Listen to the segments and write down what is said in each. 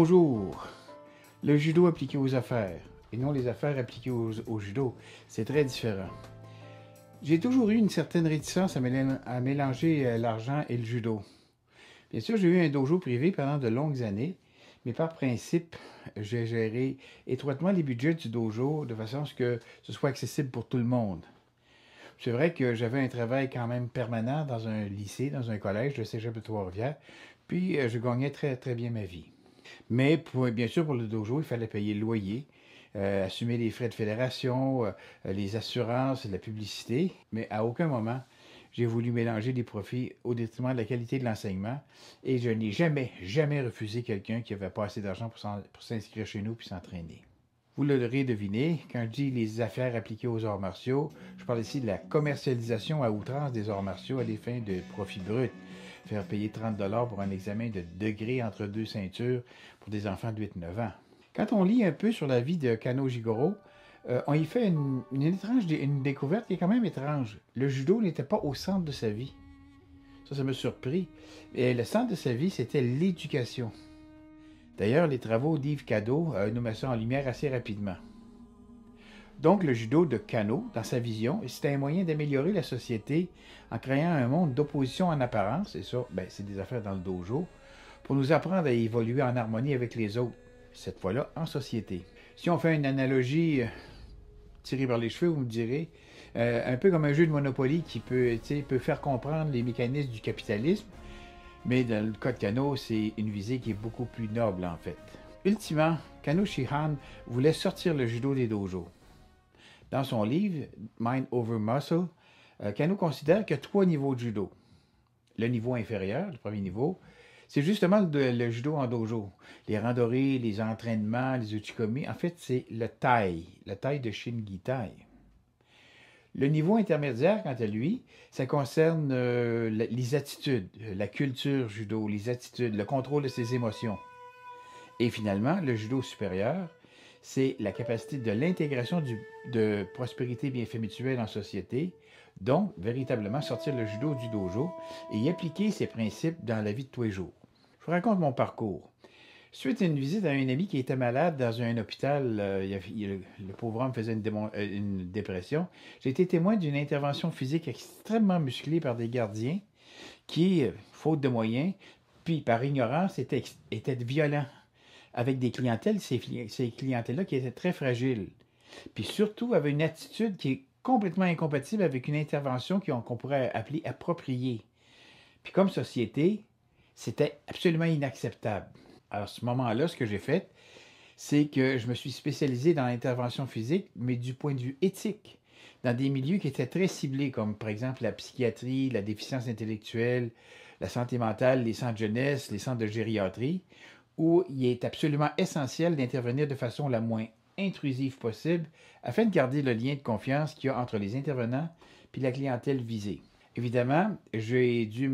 Bonjour. Le judo appliqué aux affaires et non les affaires appliquées au judo, c'est très différent. J'ai toujours eu une certaine réticence à mélanger l'argent et le judo. Bien sûr, j'ai eu un dojo privé pendant de longues années, mais par principe, j'ai géré étroitement les budgets du dojo de façon à ce que ce soit accessible pour tout le monde. C'est vrai que j'avais un travail quand même permanent dans un lycée, dans un collège de Cégep de Trois-Rivières, puis je gagnais très bien ma vie. Mais bien sûr, pour le dojo, il fallait payer le loyer, assumer les frais de fédération, les assurances, la publicité. Mais à aucun moment, j'ai voulu mélanger les profits au détriment de la qualité de l'enseignement. Et je n'ai jamais refusé quelqu'un qui avait pas assez d'argent pour s'inscrire chez nous puis s'entraîner. Vous l'aurez deviné, quand je dis les affaires appliquées aux arts martiaux, je parle ici de la commercialisation à outrance des arts martiaux à des fins de profit brut. Faire payer 30 $ pour un examen de degré entre deux ceintures pour des enfants de 8-9 ans. Quand on lit un peu sur la vie de Kano Jigoro, on y fait une découverte qui est quand même étrange. Le judo n'était pas au centre de sa vie. Ça m'a surpris. Et le centre de sa vie, c'était l'éducation. D'ailleurs, les travaux d'Yves Cadeau nous mettent ça en lumière assez rapidement. Donc, le judo de Kano, dans sa vision, c'était un moyen d'améliorer la société en créant un monde d'opposition en apparence, et ça, c'est des affaires dans le dojo, pour nous apprendre à évoluer en harmonie avec les autres, cette fois-là en société. Si on fait une analogie tirée par les cheveux, vous me direz, un peu comme un jeu de Monopoly qui peut faire comprendre les mécanismes du capitalisme, mais dans le cas de Kano, c'est une visée qui est beaucoup plus noble en fait. Ultimement, Kano Shihan voulait sortir le judo des dojos. Dans son livre Mind Over Muscle, Kano considère qu'il y a 3 niveaux de judo. Le niveau inférieur, le premier niveau, c'est justement le judo en dojo. Les randori, les entraînements, les uchikomi, en fait, c'est le taille de Shingi Tai. Le niveau intermédiaire, quant à lui, ça concerne les attitudes, la culture judo, les attitudes, le contrôle de ses émotions. Et finalement, le judo supérieur, c'est la capacité de l'intégration de prospérité bienfait mutuel en société, donc véritablement sortir le judo du dojo et y appliquer ces principes dans la vie de tous les jours. Je vous raconte mon parcours. Suite à une visite à un ami qui était malade dans un hôpital, le pauvre homme faisait une dépression, j'ai été témoin d'une intervention physique extrêmement musclée par des gardiens qui, faute de moyens, puis par ignorance, étaient violents avec des clientèles, ces clientèles-là qui étaient très fragiles. Puis surtout avaient une attitude qui est complètement incompatible avec une intervention qu'on pourrait appeler appropriée. Puis comme société, c'était absolument inacceptable. Alors, à ce moment-là, ce que j'ai fait, c'est que je me suis spécialisé dans l'intervention physique, mais du point de vue éthique, dans des milieux qui étaient très ciblés, comme par exemple la psychiatrie, la déficience intellectuelle, la santé mentale, les centres de jeunesse, les centres de gériatrie, où il est absolument essentiel d'intervenir de façon la moins intrusive possible afin de garder le lien de confiance qu'il y a entre les intervenants et la clientèle visée. Évidemment, j'ai dû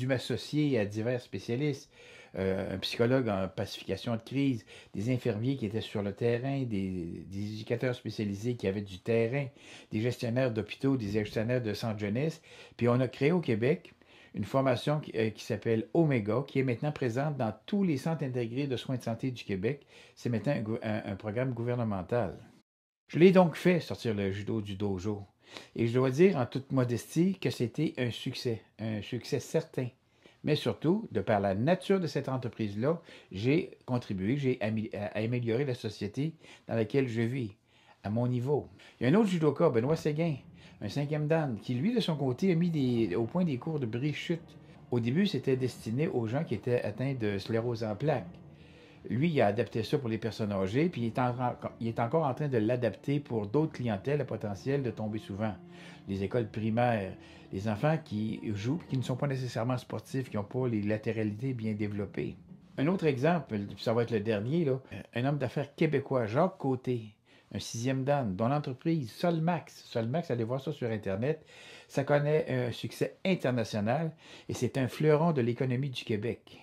m'associer à divers spécialistes, un psychologue en pacification de crise, des infirmiers qui étaient sur le terrain, des éducateurs spécialisés qui avaient du terrain, des gestionnaires d'hôpitaux, des gestionnaires de centres jeunesse. Puis on a créé au Québec une formation qui s'appelle Omega, qui est maintenant présente dans tous les centres intégrés de soins de santé du Québec. C'est maintenant un programme gouvernemental. Je l'ai donc fait sortir le judo du dojo. Et je dois dire en toute modestie que c'était un succès certain. Mais surtout, de par la nature de cette entreprise-là, j'ai contribué, à améliorer la société dans laquelle je vis, à mon niveau. Il y a un autre judoka, Benoît Séguin, un 5e dan, qui lui, de son côté, a mis au point des cours de brise-chute. Au début, c'était destiné aux gens qui étaient atteints de sclérose en plaques. Lui, il a adapté ça pour les personnes âgées, puis il est encore en train de l'adapter pour d'autres clientèles à potentiel de tomber souvent. Les écoles primaires, les enfants qui jouent, qui ne sont pas nécessairement sportifs, qui n'ont pas les latéralités bien développées. Un autre exemple, ça va être le dernier, là, un homme d'affaires québécois, Jacques Côté, un 6e dan, dont l'entreprise Solmax, allez voir ça sur Internet, ça connaît un succès international et c'est un fleuron de l'économie du Québec.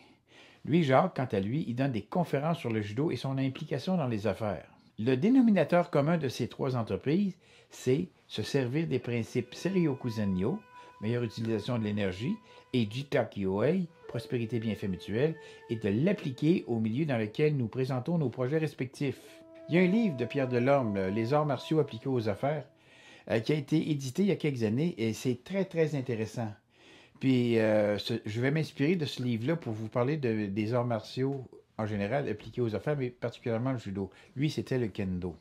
Lui, Jacques, quant à lui, il donne des conférences sur le judo et son implication dans les affaires. Le dénominateur commun de ces 3 entreprises, c'est se servir des principes Seiryoku Zenyo, meilleure utilisation de l'énergie, et Jita-Kyoei, prospérité bienfait mutuel, et de l'appliquer au milieu dans lequel nous présentons nos projets respectifs. Il y a un livre de Pierre Delorme, Les arts martiaux appliqués aux affaires, qui a été édité il y a quelques années, et c'est très, très intéressant. Puis, je vais m'inspirer de ce livre-là pour vous parler des arts martiaux en général appliqués aux affaires, mais particulièrement le judo. Lui, c'était le kendo.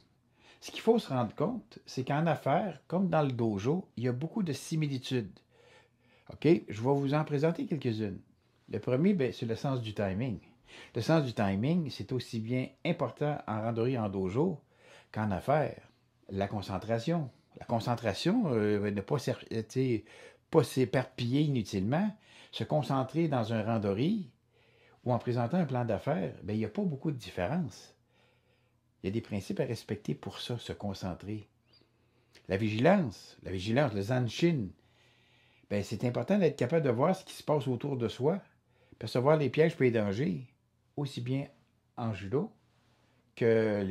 Ce qu'il faut se rendre compte, c'est qu'en affaires, comme dans le dojo, il y a beaucoup de similitudes. OK? Je vais vous en présenter quelques-unes. Le premier, ben, c'est le sens du timing. Le sens du timing, c'est aussi bien important en randonnée en dojo qu'en affaires. La concentration. La concentration, ne pas s'éparpiller inutilement, se concentrer dans un randonnée ou en présentant un plan d'affaires, ben, il n'y a pas beaucoup de différence. Il y a des principes à respecter pour ça, se concentrer. La vigilance, le zanshin, ben, c'est important d'être capable de voir ce qui se passe autour de soi, percevoir les pièges et les dangers, aussi bien en judo que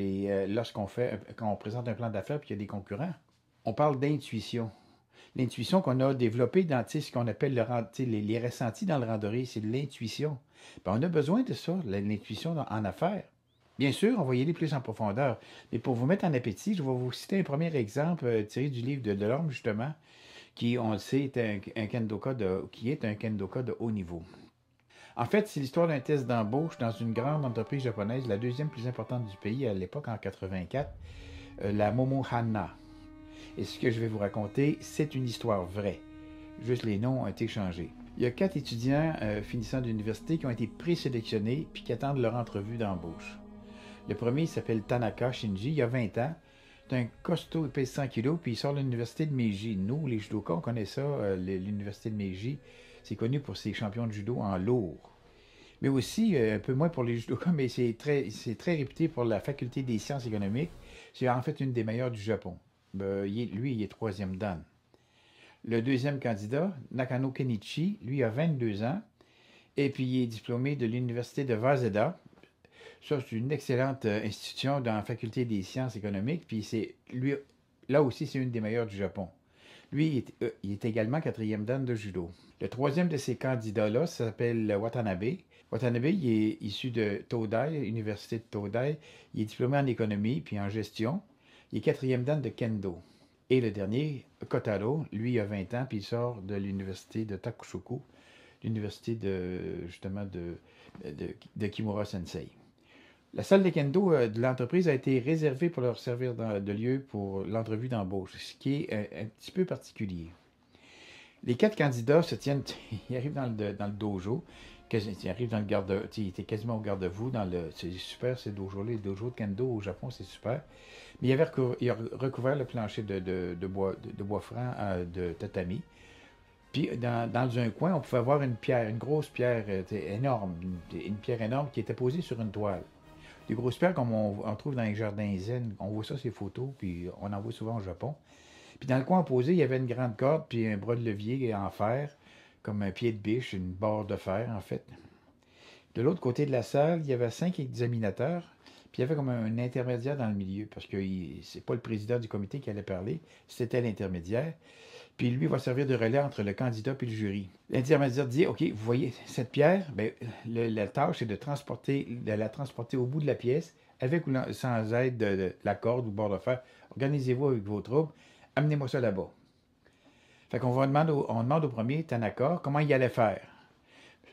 quand on présente un plan d'affaires et qu'il y a des concurrents. On parle d'intuition. L'intuition qu'on a développée dans ce qu'on appelle les ressentis dans le randonnée, c'est de l'intuition. Ben, on a besoin de ça, l'intuition en affaires. Bien sûr, on va y aller plus en profondeur. Mais pour vous mettre en appétit, je vais vous citer un premier exemple tiré du livre de Delorme, justement, qui, on le sait, qui est un kendoka de haut niveau. En fait, c'est l'histoire d'un test d'embauche dans une grande entreprise japonaise, la deuxième plus importante du pays à l'époque, en 84, la Momohana. Et ce que je vais vous raconter, c'est une histoire vraie. Juste les noms ont été changés. Il y a 4 étudiants finissant d'université qui ont été présélectionnés puis qui attendent leur entrevue d'embauche. Le premier s'appelle Tanaka Shinji, il a 20 ans. C'est un costaud, il pèse 100 kilos, puis il sort de l'université de Meiji. Nous, les judokas, on connaît ça, l'université de Meiji. C'est connu pour ses champions de judo en lourd. Mais aussi, un peu moins pour les judokas, mais c'est très réputé pour la faculté des sciences économiques. C'est en fait une des meilleures du Japon. Lui, il est 3e dan. Le deuxième candidat, Nakano Kenichi, lui a 22 ans. Et puis, il est diplômé de l'université de Waseda. Ça, c'est une excellente institution dans la faculté des sciences économiques. Puis, là aussi, c'est une des meilleures du Japon. Lui, il est également 4e dan de judo. Le troisième de ces candidats-là s'appelle Watanabe. Watanabe, il est issu de Todai, l'université de Todai. Il est diplômé en économie puis en gestion. Il est 4e dan de kendo. Et le dernier, Kotaro, lui, il a 20 ans puis il sort de l'université de Takushoku, l'université justement de Kimura Sensei. La salle de kendo de l'entreprise a été réservée pour leur servir de lieu pour l'entrevue d'embauche, ce qui est un petit peu particulier. Les 4 candidats se tiennent, ils arrivent dans le dojo, ils arrivent dans le garde, ils étaient quasiment au garde-vous, c'est super ces dojos-là, les dojos de kendo au Japon, c'est super. Mais il a recouvert le plancher de bois franc de tatami. Puis dans un coin, on pouvait voir une grosse pierre énorme, une pierre énorme qui était posée sur une toile. Des grosses pierres comme on trouve dans les jardins zen, on voit ça ces photos, puis on en voit souvent au Japon. Puis dans le coin opposé, il y avait une grande corde, puis un bras de levier en fer, comme un pied de biche, une barre de fer en fait. De l'autre côté de la salle, il y avait 5 examinateurs, puis il y avait comme un intermédiaire dans le milieu, parce que c'est pas le président du comité qui allait parler, c'était l'intermédiaire. Puis lui va servir de relais entre le candidat et le jury. L'intermédiaire dit, OK, vous voyez cette pierre, ben, la tâche est de la transporter au bout de la pièce, avec ou sans aide de la corde ou bord de fer. Organisez-vous avec vos troupes, amenez-moi ça là-bas. Fait qu'on demande au premier, Tanaka, comment il allait faire.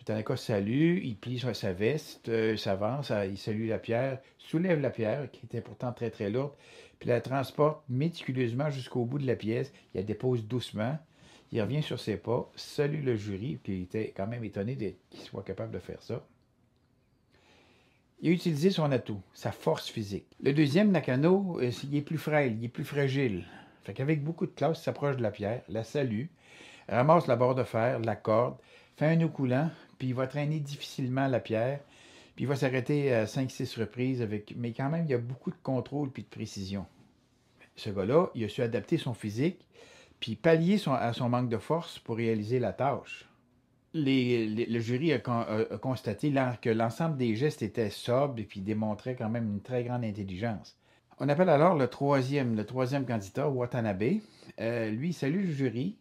Tanaka salue, il plie sa veste, s'avance, il salue la pierre, soulève la pierre, qui était pourtant très très lourde, puis la transporte méticuleusement jusqu'au bout de la pièce, il la dépose doucement, il revient sur ses pas, salue le jury, qui était quand même étonné qu'il soit capable de faire ça. Il a utilisé son atout, sa force physique. Le deuxième, Nakano, il est plus frêle, il est plus fragile. Fait qu'avec beaucoup de classe, il s'approche de la pierre, la salue, ramasse la barre de fer, la corde, fait un nœud coulant, puis il va traîner difficilement la pierre, puis il va s'arrêter à 5-6 reprises, mais quand même, il y a beaucoup de contrôle puis de précision. Ce gars-là, il a su adapter son physique, puis pallier à son manque de force pour réaliser la tâche. Le jury a constaté que l'ensemble des gestes étaient sobres et puis démontraient quand même une très grande intelligence. On appelle alors le troisième candidat, Watanabe. Lui, il salue le jury,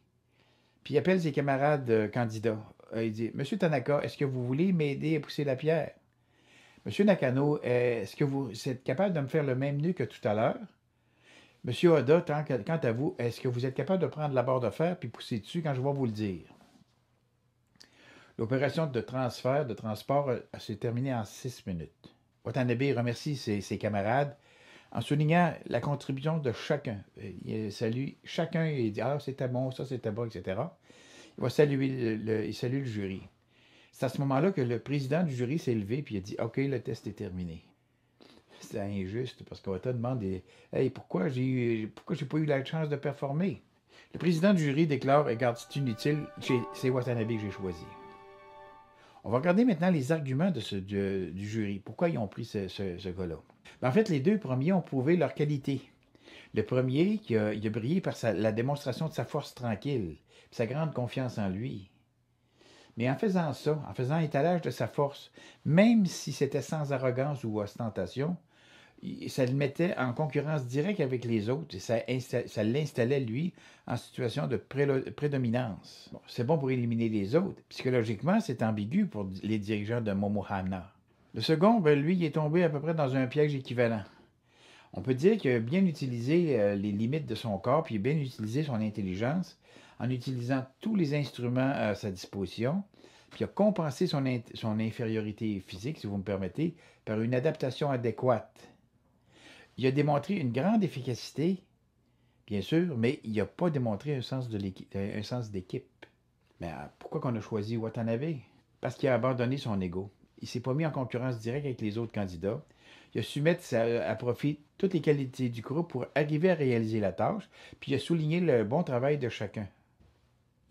Puis il appelle ses camarades candidats. Il dit, Monsieur Tanaka, est-ce que vous voulez m'aider à pousser la pierre? Monsieur Nakano, est-ce que vous êtes capable de me faire le même nœud que tout à l'heure? Monsieur Oda, quant à vous, est-ce que vous êtes capable de prendre la barre de fer puis pousser dessus quand je vais vous le dire? L'opération de transfert, de transport, s'est terminée en 6 minutes. Watanabe remercie ses camarades en soulignant la contribution de chacun. Il salue chacun et il dit « Ah, c'était bon, ça c'était bon, etc. » Il va saluer il salue le jury. C'est à ce moment-là que le président du jury s'est levé et il a dit « OK, le test est terminé. » C'est injuste parce qu'Ota demande « Hey, pourquoi j'ai pas eu la chance de performer? » Le président du jury déclare « Regarde, c'est inutile, c'est Watanabe que j'ai choisi. » On va regarder maintenant les arguments du jury. Pourquoi ils ont pris ce gars-là? En fait, les deux premiers ont prouvé leur qualité. Le premier, il a brillé par la démonstration de sa force tranquille, sa grande confiance en lui. Mais en faisant ça, en faisant étalage de sa force, même si c'était sans arrogance ou ostentation, ça le mettait en concurrence directe avec les autres et ça l'installait, lui, en situation de prédominance. Bon, c'est bon pour éliminer les autres. Psychologiquement, c'est ambigu pour les dirigeants de Momohana. Le second, lui, il est tombé à peu près dans un piège équivalent. On peut dire qu'il a bien utilisé les limites de son corps, puis il a bien utilisé son intelligence en utilisant tous les instruments à sa disposition, puis il a compensé son infériorité physique, si vous me permettez, par une adaptation adéquate. Il a démontré une grande efficacité, bien sûr, mais il n'a pas démontré un sens d'équipe. Mais pourquoi qu'on a choisi Watanabe? Parce qu'il a abandonné son ego. Il ne s'est pas mis en concurrence directe avec les autres candidats. Il a su mettre à profit toutes les qualités du groupe pour arriver à réaliser la tâche, puis il a souligné le bon travail de chacun.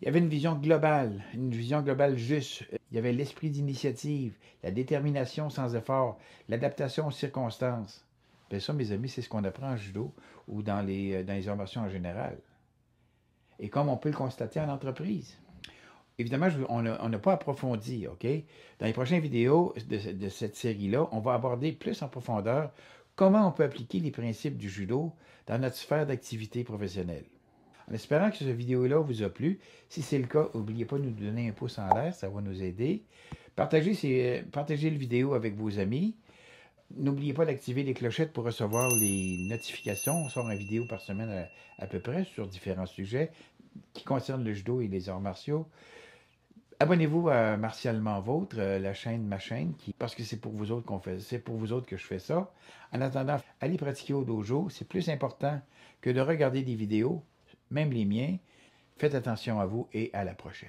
Il y avait une vision globale juste. Il y avait l'esprit d'initiative, la détermination sans effort, l'adaptation aux circonstances. Bien ça, mes amis, c'est ce qu'on apprend en judo ou dans les arts martiaux en général. Et comme on peut le constater en entreprise. Évidemment, on n'a pas approfondi, OK? Dans les prochaines vidéos de cette série-là, on va aborder plus en profondeur comment on peut appliquer les principes du judo dans notre sphère d'activité professionnelle. En espérant que cette vidéo-là vous a plu, si c'est le cas, n'oubliez pas de nous donner un pouce en l'air, ça va nous aider. Partagez la vidéo avec vos amis. N'oubliez pas d'activer les clochettes pour recevoir les notifications. On sort une vidéo par semaine à peu près sur différents sujets qui concernent le judo et les arts martiaux. Abonnez-vous à Martialement Vôtre, ma chaîne, parce que c'est pour vous autres c'est pour vous autres que je fais ça. En attendant, allez pratiquer au dojo, c'est plus important que de regarder des vidéos, même les miens. Faites attention à vous et à la prochaine.